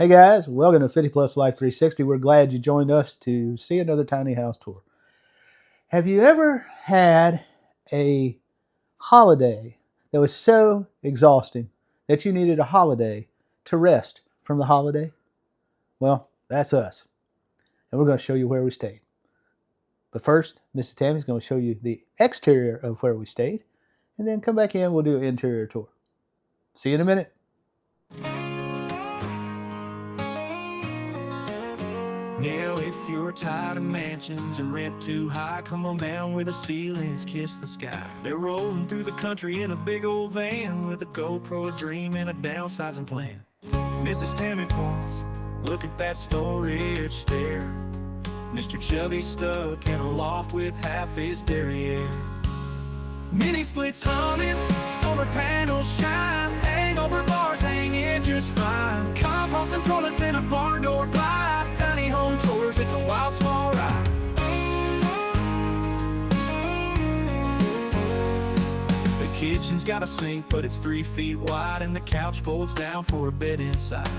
Hey guys, welcome to 50 Plus Life 360. We're glad you joined us to see another tiny house tour. Have you ever had a holiday that was so exhausting that you needed a holiday to rest from the holiday? Well, that's us. And we're going to show you where we stayed. But first, Mrs. Tammy's going to show you the exterior of where we stayed, and then come back in, we'll do an interior tour. See you in a minute. Now if you're tired of mansions and rent too high, come on down where the ceilings kiss the sky. They're rolling through the country in a big old van with a GoPro, a dream, and a downsizing plan. Mrs. Tammy points, look at that storage stair. Mr. Chubby stuck in a loft with half his derriere. Mini splits humming, solar panels shine, hangover bars hanging just fine. Compost and toilets in a barn door by, tiny home tours, it's a wild small ride. The kitchen's got a sink, but it's 3 feet wide, and the couch folds down for a bed inside.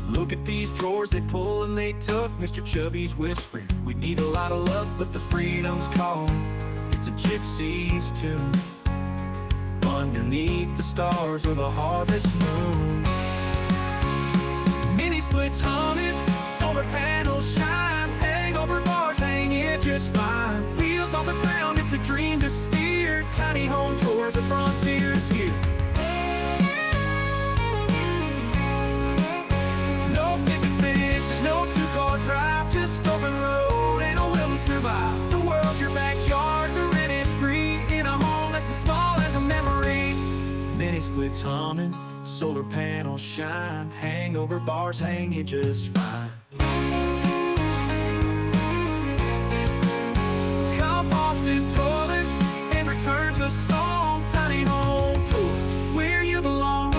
Look at these drawers, they pull and they tuck. Mr. Chubby's whispering, we need a lot of luck, but the freedom's calling. It's a gypsy's tune underneath the stars of the harvest moon. Mini splits humming, solar panels shine, hangover bars hanging just fine. Wheels on the ground, it's a dream to steer. Tiny home tours, the frontier's here. No picket fences, no two-car drive, just open road and a will to survive. The world's your backyard, the rent is free in a home that's as small as a memory. Mini splits humming, solar panels shine, hangover bars hanging just fine. Composted toilets and returns a song. Tiny home tour, where you belong.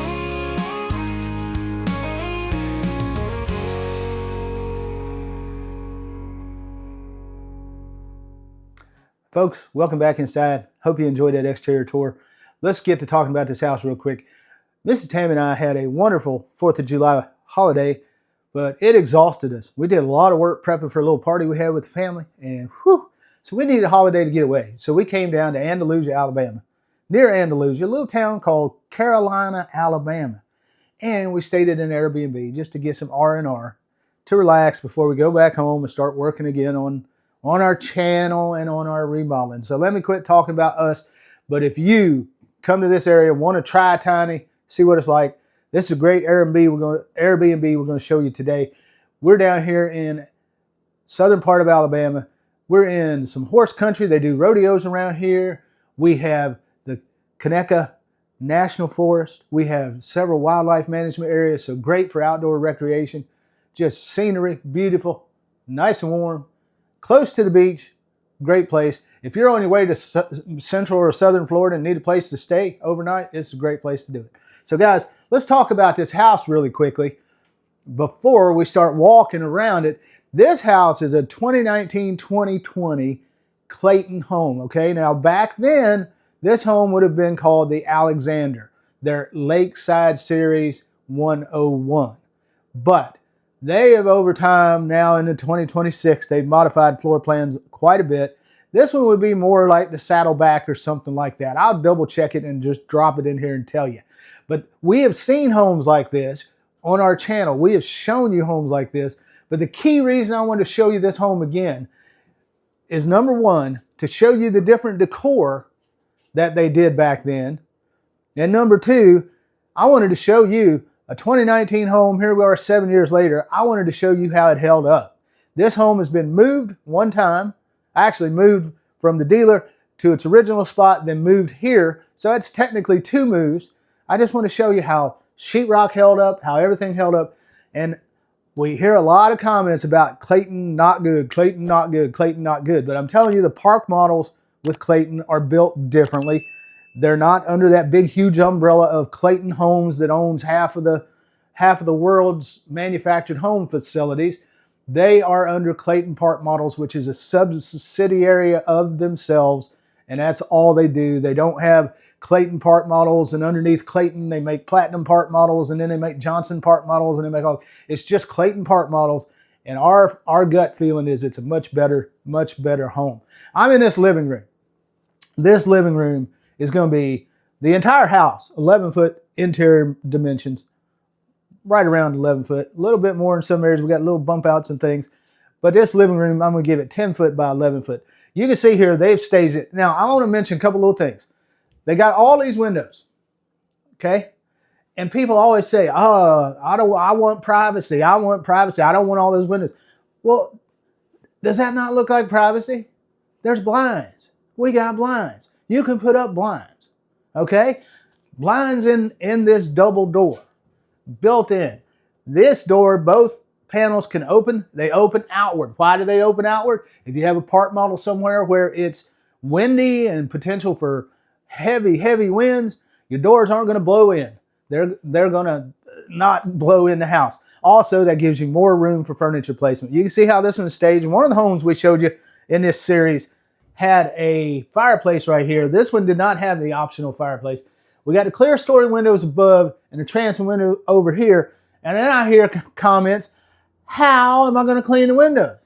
Folks, welcome back inside. Hope you enjoyed that exterior tour. Let's get to talking about this house real quick. Mrs. Tammy and I had a wonderful 4th of July holiday, but it exhausted us. We did a lot of work prepping for a little party we had with the family, and whew, so we needed a holiday to get away. So we came down to Andalusia, Alabama. Near Andalusia, a little town called Carolina, Alabama. And we stayed at an Airbnb just to get some R&R to relax before we go back home and start working again on our channel and on our remodeling. So let me quit talking about us. But if you come to this area, want to try tiny, see what it's like, this is a great Airbnb we're going to show you today. We're down here in southern part of Alabama. We're in some horse country. They do rodeos around here. We have the Conecuh National Forest. We have several wildlife management areas, so great for outdoor recreation. Just scenery, beautiful, nice and warm. Close to the beach, great place. If you're on your way to Central or Southern Florida and need a place to stay overnight, it's a great place to do it. So guys, let's talk about this house really quickly before we start walking around it. This house is a 2019-2020 Clayton home, okay? Now back then, this home would have been called the Alexander, their Lakeside Series 101. But they have over time, now in the 2026, they've modified floor plans quite a bit. This one would be more like the Saddleback or something like that. I'll double check it and just drop it in here and tell you. But we have seen homes like this on our channel. We have shown you homes like this. But the key reason I want to show you this home again is, number one, to show you the different decor that they did back then. And number two, I wanted to show you a 2019 home. Here we are 7 years later. I wanted to show you how it held up. This home has been moved one time. Actually moved from the dealer to its original spot, then moved here. So it's technically 2 moves. I just want to show you how sheetrock held up, how everything held up. And we hear a lot of comments about Clayton not good, Clayton not good, Clayton not good. But I'm telling you, the park models with Clayton are built differently. They're not under that big, huge umbrella of Clayton Homes that owns half of the world's manufactured home facilities. They are under Clayton Park Models, which is a subsidiary of themselves, and that's all they do. They don't have Clayton part models, and underneath Clayton, they make Platinum part models, and then they make Johnson part models, and they make all, it's just Clayton part models. And our gut feeling is it's a much better home. I'm in this living room. This living room is going to be the entire house, 11-foot interior dimensions, right around 11 foot, a little bit more in some areas. We got little bump outs and things. But this living room, I'm going to give it 10 foot by 11 foot. You can see here, they've staged it. Now, I want to mention a couple little things. They got all these windows, okay? And people always say, oh, I want privacy. I want privacy. I don't want all those windows. Well, does that not look like privacy? There's blinds. We got blinds. You can put up blinds, okay? Blinds in this double door, built in. This door, both panels can open. They open outward. Why do they open outward? If you have a part model somewhere where it's windy and potential for heavy winds, your doors aren't going to blow in. They're going to not blow in the house. Also, that gives you more room for furniture placement. You can see how this one is staged. One of the homes we showed you in this series had a fireplace right here. This one did not have the optional fireplace. We got the clear story windows above and the transom window over here. And then I hear comments, how am I going to clean the windows?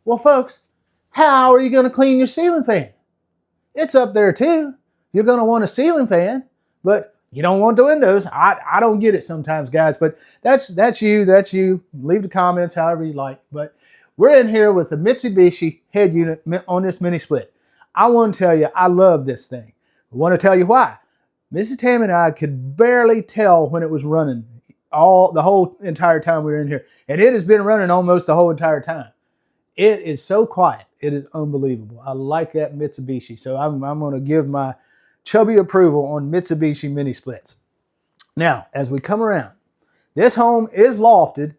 Well, folks, how are you going to clean your ceiling fan? It's up there too. You're going to want a ceiling fan, but you don't want the windows. I don't get it sometimes, guys, but that's you. Leave the comments however you like. But we're in here with the Mitsubishi head unit on this mini split. I want to tell you, I love this thing. I want to tell you why. Mrs. Tam and I could barely tell when it was running the whole entire time we were in here. And it has been running almost the whole entire time. It is so quiet. It is unbelievable. I like that Mitsubishi. So I'm going to give my chubby approval on Mitsubishi mini splits. Now, as we come around, this home is lofted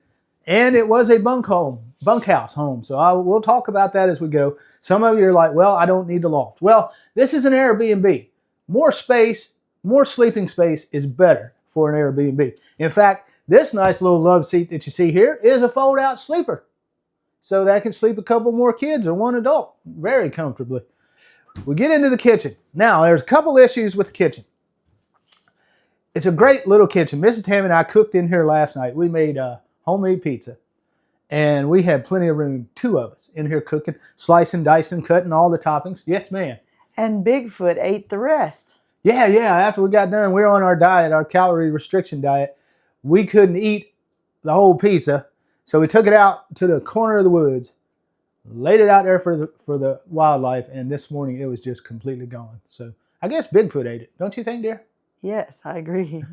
and it was a bunkhouse home. So we'll talk about that as we go. Some of you are like, well, I don't need the loft. Well, this is an Airbnb. More space, more sleeping space is better for an Airbnb. In fact, this nice little love seat that you see here is a fold-out sleeper. So that can sleep a couple more kids or one adult very comfortably. We get into the kitchen. Now, there's a couple issues with the kitchen. It's a great little kitchen. Mrs. Tam and I cooked in here last night. We made homemade pizza. And we had plenty of room, 2 of us, in here cooking, slicing, dicing, cutting all the toppings. Yes, ma'am. And Bigfoot ate the rest. Yeah. After we got done, we were on our diet, our calorie restriction diet. We couldn't eat the whole pizza. So we took it out to the corner of the woods, laid it out there for the wildlife, and this morning it was just completely gone. So I guess Bigfoot ate it. Don't you think, dear? Yes, I agree.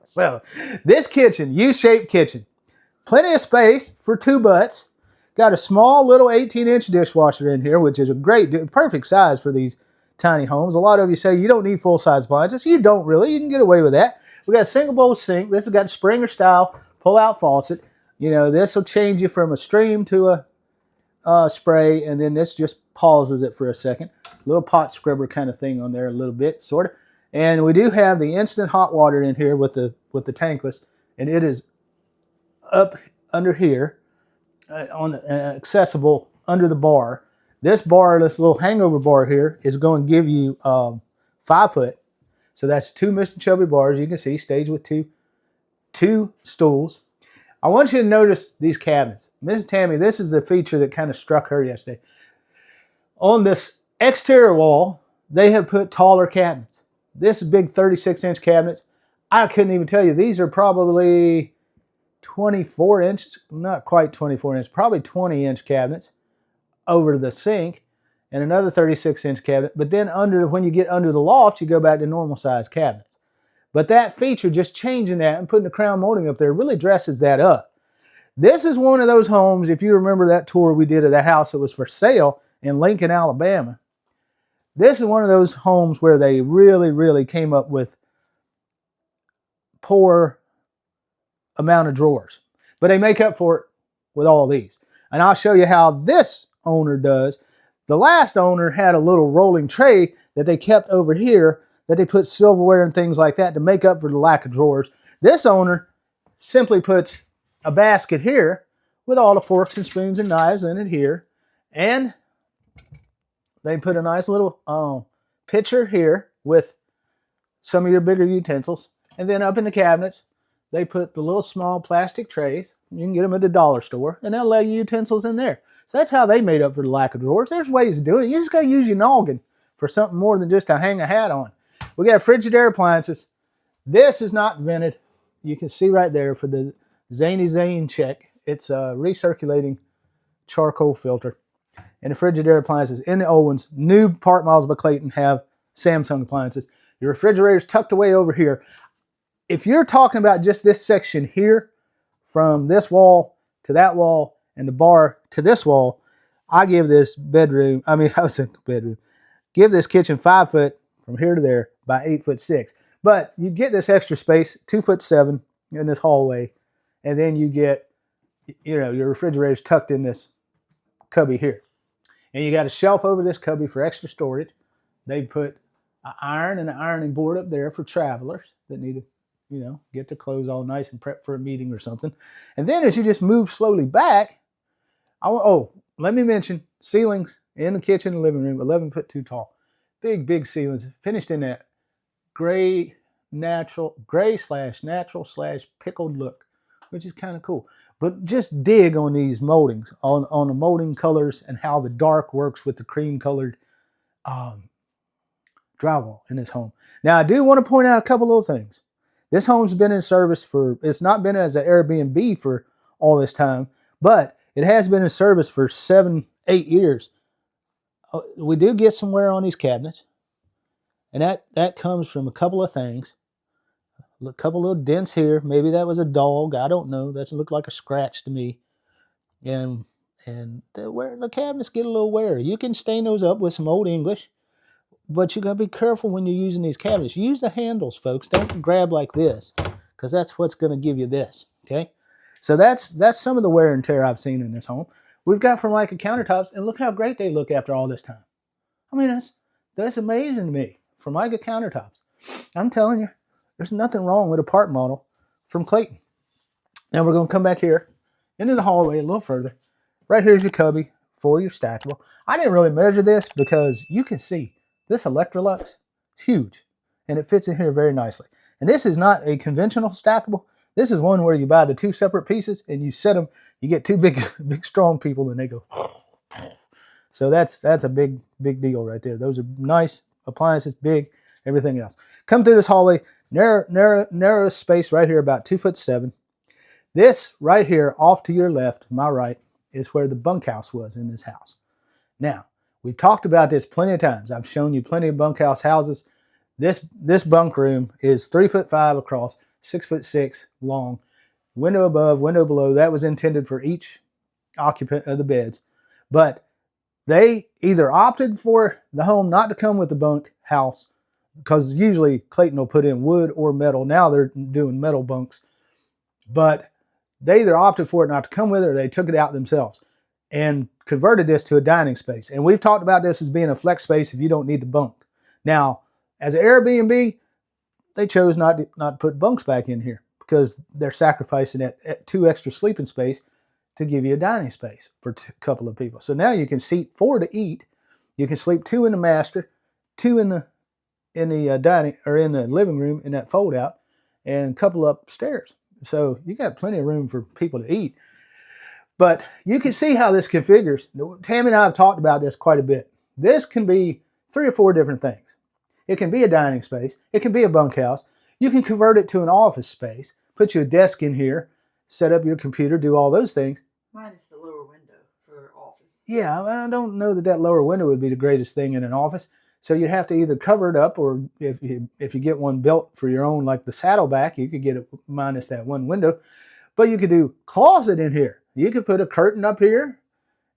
So this kitchen, U-shaped kitchen, plenty of space for 2 butts. Got a small little 18-inch dishwasher in here, which is a perfect size for these tiny homes. A lot of you say you don't need full-size appliances. You don't really. You can get away with that. We got a single bowl sink. This has got Springer style pull-out faucet. You know, this will change you from a stream to a spray, and then this just pauses it for a second. Little pot scrubber kind of thing on there a little bit, sort of. And we do have the instant hot water in here with the tankless, and it is up under here, accessible under the bar. This little hangover bar here is going to give you 5 foot. So that's 2 Mr. Chubby bars. You can see staged with two stools. I want you to notice these cabinets. Mrs. Tammy, this is the feature that kind of struck her yesterday. On this exterior wall, they have put taller cabinets. This is big 36-inch cabinets. I couldn't even tell you. These are probably 24 inch, not quite 24 inch, probably 20-inch cabinets over the sink, and another 36-inch cabinet. But then when you get under the loft, you go back to normal size cabinets. But that feature, just changing that and putting the crown molding up there, really dresses that up. This is one of those homes, if you remember that tour we did of the house that was for sale in Lincoln, Alabama. This is one of those homes where they really came up with poor amount of drawers. But they make up for it with all these. And I'll show you how this owner does. The last owner had a little rolling tray that they kept over here that they put silverware and things like that to make up for the lack of drawers. This owner simply puts a basket here with all the forks and spoons and knives in it here. And they put a nice little pitcher here with some of your bigger utensils. And then up in the cabinets, they put the little small plastic trays. You can get them at the dollar store, and they'll lay utensils in there. So that's how they made up for the lack of drawers. There's ways to do it. You just got to use your noggin for something more than just to hang a hat on. We got Frigidaire appliances. This is not vented. You can see right there for the Zany Zane check. It's a recirculating charcoal filter. And the Frigidaire appliances in the old ones, new part models by Clayton have Samsung appliances. Your refrigerator's tucked away over here. If you're talking about just this section here, from this wall to that wall and the bar to this wall, I give this bedroom, I was in the bedroom, give this kitchen 5 foot from here to there by 8'6". But you get this extra space, 2'7" in this hallway, and then you get, your refrigerator's tucked in this cubby here. And you got a shelf over this cubby for extra storage. They put an iron and an ironing board up there for travelers that need to, get their clothes all nice and prep for a meeting or something. And then as you just move slowly back, let me mention ceilings in the kitchen and living room, 11 foot too tall. Big, big ceilings, finished in that gray slash natural slash pickled look, which is kind of cool. But just dig on these moldings, on the molding colors and how the dark works with the cream colored drywall in this home. Now, I do want to point out a couple little things. This home's been in service it's not been as an Airbnb for all this time, but it has been in service for 7-8 years. We do get some wear on these cabinets, and that comes from a couple of things. A couple little dents here. Maybe that was a dog. I don't know. That looked like a scratch to me. And the cabinets get a little wear. You can stain those up with some Old English, but you got to be careful when you're using these cabinets. Use the handles, folks. Don't grab like this, because that's what's going to give you this, okay? So that's some of the wear and tear I've seen in this home. We've got Formica countertops, and look how great they look after all this time. That's amazing to me. Formica countertops. I'm telling you, there's nothing wrong with a part model from Clayton. Now we're going to come back here into the hallway a little further. Right here's your cubby for your stackable. I didn't really measure this because you can see this Electrolux is huge, and it fits in here very nicely. And this is not a conventional stackable. This is one where you buy the 2 separate pieces and you set them. You get 2 big, strong people, and they go. So that's a big deal right there. Those are nice appliances, big, everything else. Come through this hallway, narrow space right here, about 2'7". This right here, off to your left, my right, is where the bunkhouse was in this house. Now, we've talked about this plenty of times. I've shown you plenty of bunkhouse houses. This bunk room is 3'5" across, 6'6" long, window above, window below. That was intended for each occupant of the beds. But they either opted for the home not to come with the bunkhouse, because usually Clayton will put in wood or metal. Now they're doing metal bunks. But they either opted for it not to come with it, or they took it out themselves and converted this to a dining space. And we've talked about this as being a flex space if you don't need the bunk. Now, as an Airbnb, they chose not to put bunks back in here because they're sacrificing that 2 extra sleeping space to give you a dining space for a couple of people. So now you can seat 4 to eat. You can sleep 2 in the master, 2 in the dining or in the living room in that fold out, and a couple upstairs. So you got plenty of room for people to eat. But you can see how this configures. Tammy and I have talked about this quite a bit. This can be 3 or 4 different things. It can be a dining space. It can be a bunkhouse. You can convert it to an office space, put you a desk in here, set up your computer, do all those things. Minus the lower window for office. Yeah, I don't know that lower window would be the greatest thing in an office. So you'd have to either cover it up, or if you get one built for your own, like the Saddleback, you could get it minus that one window. But you could do closet in here. You could put a curtain up here,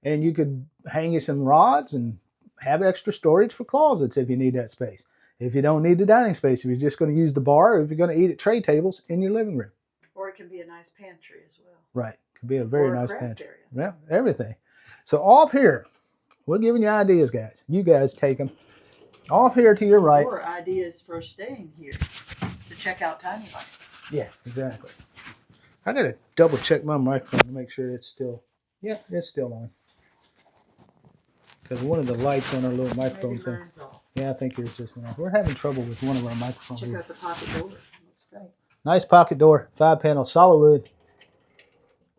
and you could hang you some rods and have extra storage for closets if you need that space. If you don't need the dining space, if you're just going to use the bar, or if you're going to eat at tray tables in your living room. Or it can be a nice pantry as well. Right. Could be a very nice craft pantry. area. Yeah, everything. So off here, we're giving you ideas, guys. You guys take them. Off here to your right. Or ideas for staying here to check out Tiny Life. Yeah, exactly. I got to double check my microphone to make sure it's still, it's still on. Because one of the lights on our little microphone Maybe thing. burns off. Yeah, I think yours just went off. We're having trouble with one of our microphones. Check Here. out the pocket door. Looks great. Nice pocket door, 5-panel, solid wood.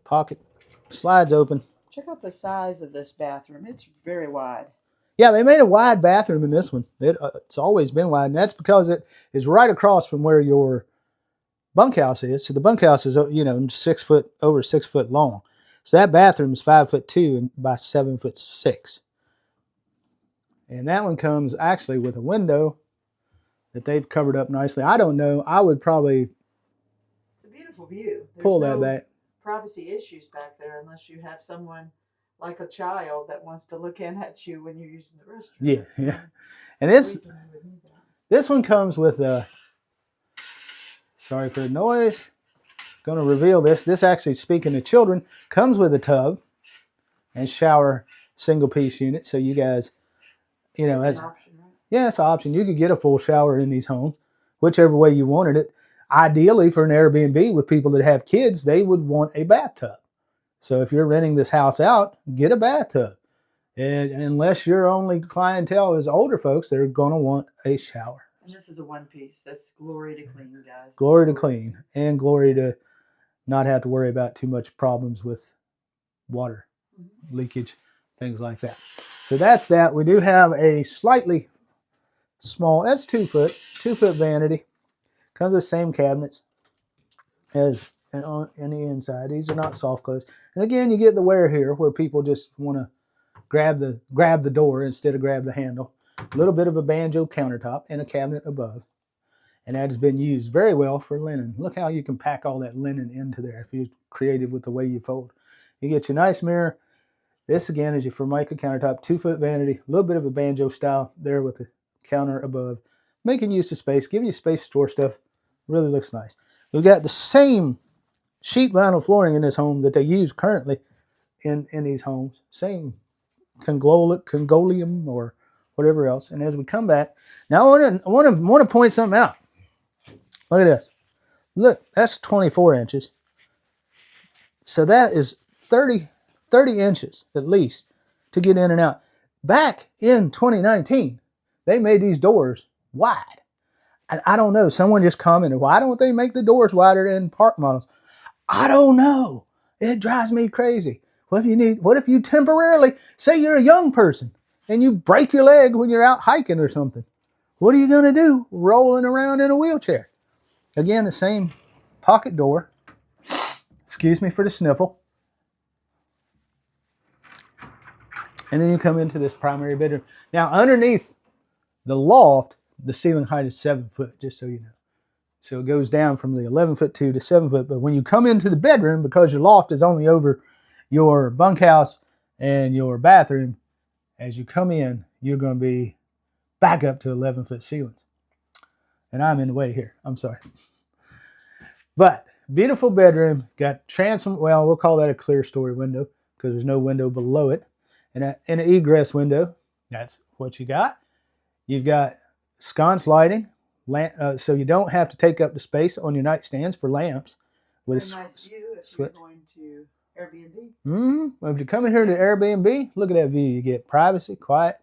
Pocket slides open. Check out the size of this bathroom. It's very wide. Yeah, they made a wide bathroom in this one. It's always been wide, and that's because it is right across from where your bunkhouse is. So the bunkhouse is, 6 foot, over 6 foot long. So that bathroom is 5'2" and by 7'6". And that one comes actually with a window that they've covered up nicely. I don't know. I would probably It's a beautiful view. There's pull no that back. privacy issues back there unless you have someone like a child that wants to look in at you when you're using the restroom. Yeah. And this one comes with a, sorry for the noise, going to reveal this. This actually, speaking to children, comes with a tub and shower single piece unit. So you guys, It's an option, right? Yeah, it's an option. You could get a full shower in these homes, whichever way you wanted it. Ideally, for an Airbnb with people that have kids, they would want a bathtub. So if you're renting this house out, get a bathtub. And unless your only clientele is older folks, they're going to want a shower. And this is a one piece. That's glory to clean, guys. Glory to clean, and glory to not have to worry about too much problems with water leakage, things like that. So that's that. We do have a slightly small, that's 2 foot vanity. Comes with the same cabinets as on the inside. These are not soft close. And again, you get the wear here where people just want to grab the door instead of grab the handle. A little bit of a banjo countertop and a cabinet above. And that has been used very well for linen. Look how you can pack all that linen into there if you're creative with the way you fold. You get your nice mirror. This again is your Formica countertop, 2 foot vanity, a little bit of a banjo style there with the counter above. Making use of space, giving you space to store stuff. Really looks nice. We've got the same sheet vinyl flooring in this home that they use currently in these homes. Same Congolium or whatever else. And as we come back, now I want to point something out. Look at this. Look, that's 24 inches. So that is 30 inches at least to get in and out. Back in 2019, they made these doors wide. And I don't know, someone just commented, why don't they make the doors wider than park models? I don't know. It drives me crazy. What if you temporarily, say you're a young person and you break your leg when you're out hiking or something? What are you going to do rolling around in a wheelchair? Again, the same pocket door. Excuse me for the sniffle. And then you come into this primary bedroom. Now, underneath the loft, the ceiling height is 7 foot, just so you know. So it goes down from the 11'2" to 7 foot. But when you come into the bedroom, because your loft is only over your bunkhouse and your bathroom, as you come in, you're going to be back up to 11-foot ceilings. And I'm in the way here. I'm sorry. But beautiful bedroom. Got well, we'll call that a clear story window because there's no window below it. And an egress window. That's what you got. You've got sconce lighting, so you don't have to take up the space on your nightstands for lamps. With a nice view if you're going to Airbnb. If you're coming here to Airbnb, look at that view. You get privacy, quiet,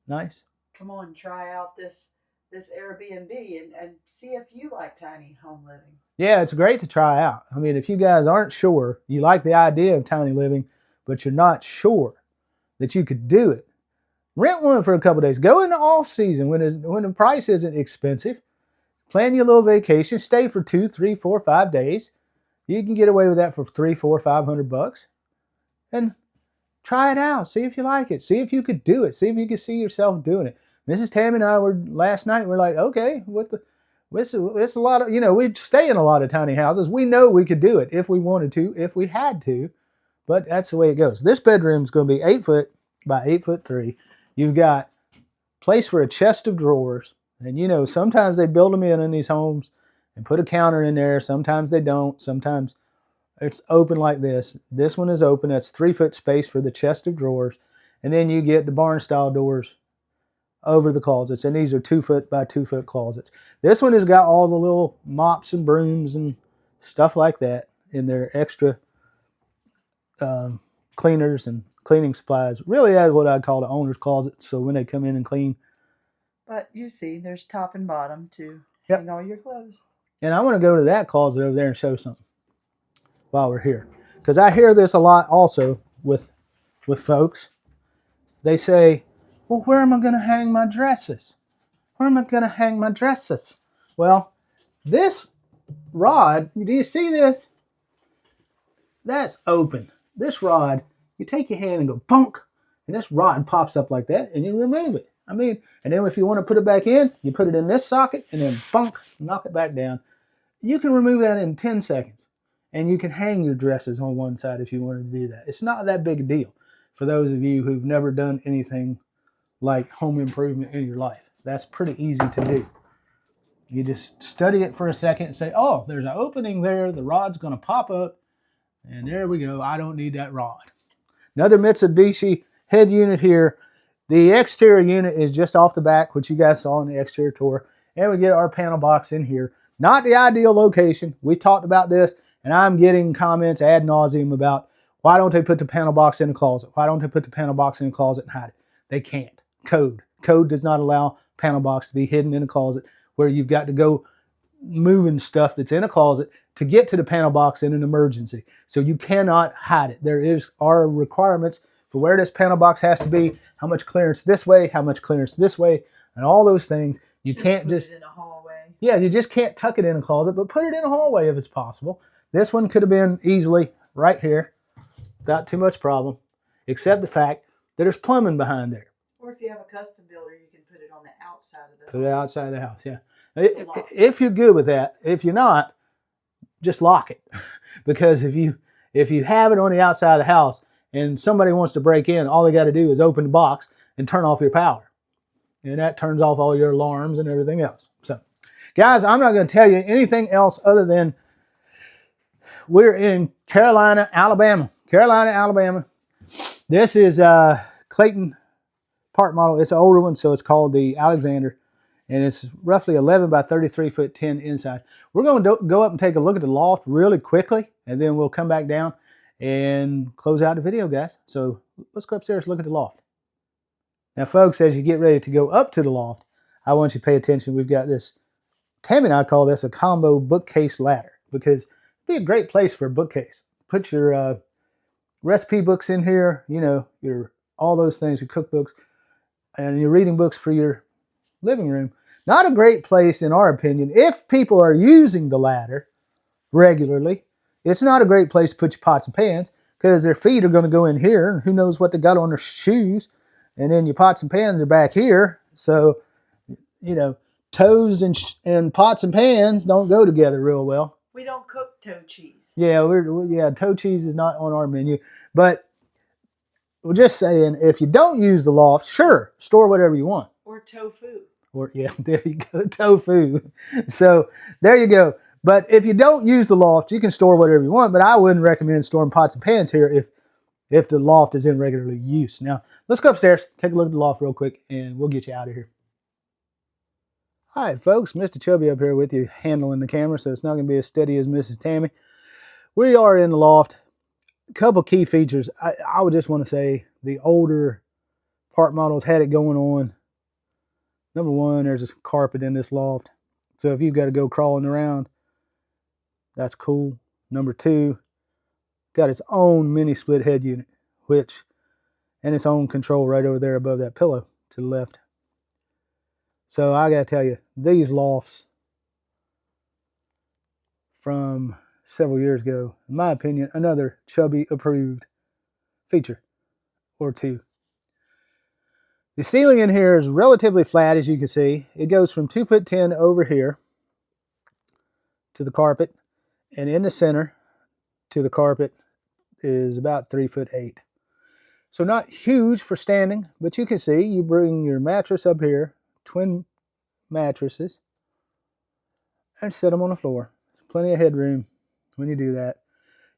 nice. Come on, try out this Airbnb and see if you like tiny home living. Yeah, it's great to try out. I mean, if you guys aren't sure, you like the idea of tiny living, but you're not sure that you could do it, rent one for a couple days. Go in the off season when the price isn't expensive. Plan your little vacation. Stay for 2, 3, 4, 5 days. You can get away with that for $300, $400, $500, and try it out. See if you like it. See if you could do it. See if you could see yourself doing it. Mrs. Tammy and I were last night. We're like, okay, it's a lot of, we stay in a lot of tiny houses. We know we could do it if we wanted to, if we had to, but that's the way it goes. This bedroom is going to be 8 foot by 8'3". You've got place for a chest of drawers. And sometimes they build them in these homes and put a counter in there. Sometimes they don't. Sometimes it's open like this. This one is open. That's 3 foot space for the chest of drawers. And then you get the barn style doors over the closets. And these are 2 foot by 2 foot closets. This one has got all the little mops and brooms and stuff like that in their extra cleaners and cleaning supplies. Really, that's what I'd call the owner's closet. So when they come in and clean, But you see, there's top and bottom to Yep. hang all your clothes. And I want to go to that closet over there and show something while we're here. Because I hear this a lot also with folks. They say, well, where am I going to hang my dresses? Where am I going to hang my dresses? Well, this rod, do you see this? That's open. This rod, you take your hand and go bonk, and this rod pops up like that, and you remove it. I mean, and then if you want to put it back in, you put it in this socket, and then bonk, knock it back down. You can remove that in 10 seconds, and you can hang your dresses on one side if you wanted to do that. It's not that big a deal for those of you who've never done anything like home improvement in your life. That's pretty easy to do. You just study it for a second and say, oh, there's an opening there. The rod's going to pop up. And there we go. I don't need that rod. Another Mitsubishi head unit here. The exterior unit is just off the back, which you guys saw in the exterior tour. And we get our panel box in here. Not the ideal location. We talked about this, and I'm getting comments ad nauseum about why don't they put the panel box in the closet? Why don't they put the panel box in the closet and hide it? They can't. Code does not allow panel box to be hidden in a closet where you've got to go moving stuff that's in a closet to get to the panel box in an emergency. So you cannot hide it. There are requirements for where this panel box has to be, how much clearance this way, how much clearance this way, and all those things. You can't put just it in a hallway. Yeah, you just can't tuck it in a closet, but put it in a hallway if it's possible. This one could have been easily right here without too much problem, except the fact that there's plumbing behind there. Or if you have a custom builder, you can put it on the outside of the To the outside of the house, yeah. If you're good with that, if you're not, just lock it. Because if you have it on the outside of the house and somebody wants to break in, all they got to do is open the box and turn off your power. And that turns off all your alarms and everything else. So, guys, I'm not going to tell you anything else other than we're in Carolina, Alabama. Carolina, Alabama. This is Clayton part model. It's an older one, so it's called the Alexander. And it's roughly 11 by 33 foot 10 inside. We're going to go up and take a look at the loft really quickly, and then we'll come back down and close out the video, guys. So let's go upstairs and look at the loft. Now, folks, as you get ready to go up to the loft, I want you to pay attention. We've got this, Tammy and I call this a combo bookcase ladder, because it'd be a great place for a bookcase. Put your recipe books in here, you know, your all those things, your cookbooks, and your reading books for your living room. Not a great place, in our opinion, if people are using the ladder regularly. It's not a great place to put your pots and pans, because their feet are going to go in here, and who knows what they got on their shoes. And then your pots and pans are back here. So, you know, toes and pots and pans don't go together real well. We don't cook toe cheese. Yeah, toe cheese is not on our menu. But we're just saying, if you don't use the loft, sure, store whatever you want. Or tofu. Or, yeah, there you go, tofu. So there you go. But if you don't use the loft, you can store whatever you want. But I wouldn't recommend storing pots and pans here if the loft is in regular use. Now, let's go upstairs, take a look at the loft real quick, and we'll get you out of here. All right, folks, Mr. Chubby up here with you, handling the camera, so it's not going to be as steady as Mrs. Tammy. We are in the loft. A couple key features. I would just want to say the older part models had it going on. Number one, there's a carpet in this loft. So if you've got to go crawling around, that's cool. Number two, got its own mini split head unit, and its own control right over there above that pillow to the left. So I got to tell you, these lofts from several years ago, in my opinion, another Chubby approved feature or two. The ceiling in here is relatively flat, as you can see. It goes from 2'10" over here to the carpet, and in the center to the carpet is about 3'8". So not huge for standing, but you can see you bring your mattress up here, twin mattresses, and set them on the floor. There's plenty of headroom when you do that.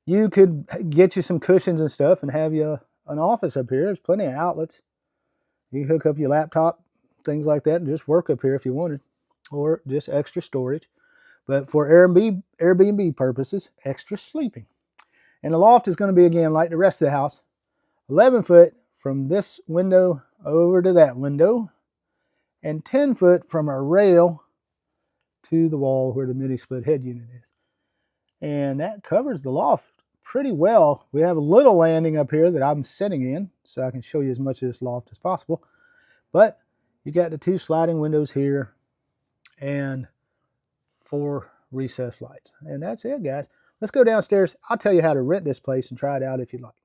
You could get you some cushions and stuff and have you an office up here. There's plenty of outlets. You hook up your laptop, things like that, and just work up here if you wanted, or just extra storage. But for Airbnb purposes, extra sleeping. And the loft is going to be, again, like the rest of the house, 11 foot from this window over to that window. and 10 foot from our rail to the wall where the mini split head unit is. And that covers the loft pretty well. We have a little landing up here that I'm sitting in, so I can show you as much of this loft as possible. But you got the 2 sliding windows here and 4 recessed lights. And that's it, guys. Let's go downstairs. I'll tell you how to rent this place and try it out if you'd like.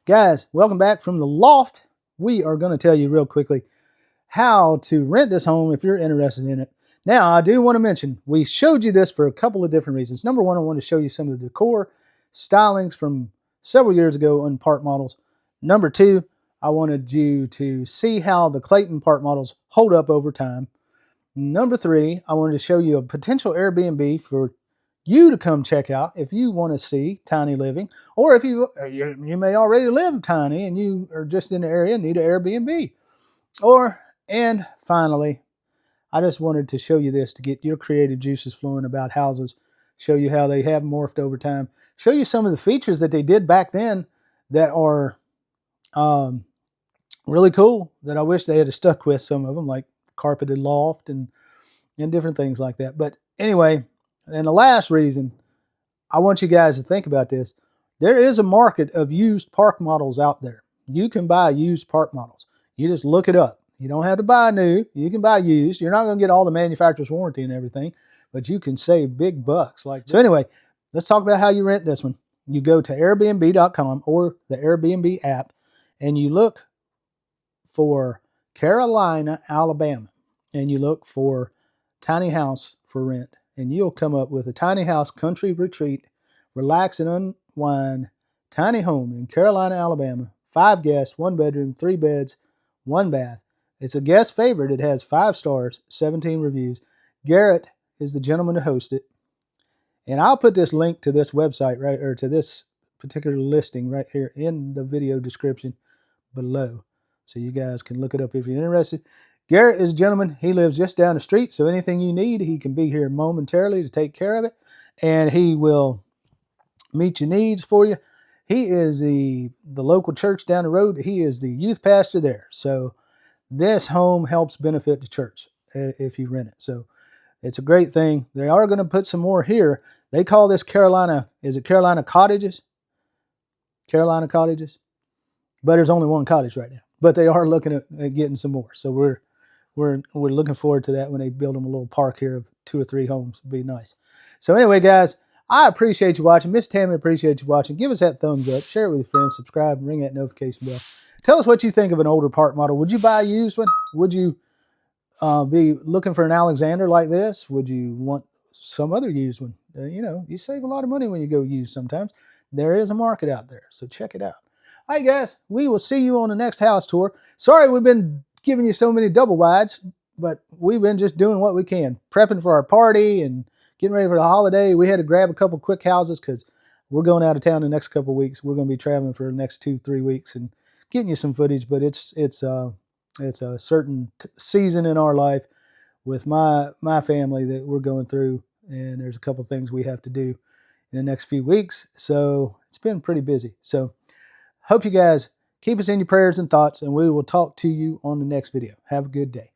Guys, welcome back from the loft. We are going to tell you real quickly how to rent this home if you're interested in it. Now, I do want to mention, we showed you this for a couple of different reasons. Number one, I want to show you some of the decor stylings from several years ago on part models. Number two, I wanted you to see how the Clayton part models hold up over time. Number three, I wanted to show you a potential Airbnb for you to come check out if you want to see tiny living, or if you may already live tiny and you are just in the area and need an Airbnb. And finally, I just wanted to show you this to get your creative juices flowing about houses, show you how they have morphed over time, show you some of the features that they did back then that are really cool, that I wish they had stuck with some of them, like carpeted loft and different things like that. But anyway, and the last reason I want you guys to think about this, there is a market of used park models out there. You can buy used park models. You just look it up. You don't have to buy new. You can buy used. You're not going to get all the manufacturer's warranty and everything, but you can save big bucks. So anyway, let's talk about how you rent this one. You go to Airbnb.com or the Airbnb app, and you look for Carolina, Alabama, and you look for tiny house for rent, and you'll come up with a tiny house country retreat, relax and unwind, tiny home in Carolina, Alabama, 5 guests, 1 bedroom, 3 beds, 1 bath. It's a guest favorite. It has 5 stars, 17 reviews. Garrett is the gentleman to host it. And I'll put this link to this website or to this particular listing right here in the video description below, so you guys can look it up if you're interested. Garrett is a gentleman. He lives just down the street, so anything you need, he can be here momentarily to take care of it, and he will meet your needs for you. He is the local church down the road. He is the youth pastor there. So this home helps benefit the church if you rent it. So it's a great thing. They are going to put some more here. They call this Carolina, is it Carolina Cottages? Carolina Cottages? But there's only 1 cottage right now. But they are looking at getting some more. So we're looking forward to that when they build them a little park here of 2 or 3 homes. It'd be nice. So anyway, guys, I appreciate you watching. Miss Tammy appreciates you watching. Give us that thumbs up. Share it with your friends. Subscribe and ring that notification bell. Tell us what you think of an older part model. Would you buy a used one? Would you be looking for an Alexander like this? Would you want some other used one? You save a lot of money when you go used sometimes. There is a market out there, so check it out. All right, guys, we will see you on the next house tour. Sorry we've been giving you so many double wides, but we've been just doing what we can, prepping for our party and getting ready for the holiday. We had to grab a couple quick houses because we're going out of town the next couple of weeks. We're going to be traveling for the next 2-3 weeks and getting you some footage, but it's a certain season in our life with my family that we're going through, and there's a couple things we have to do in the next few weeks. So it's been pretty busy. So hope you guys keep us in your prayers and thoughts, and we will talk to you on the next video. Have a good day.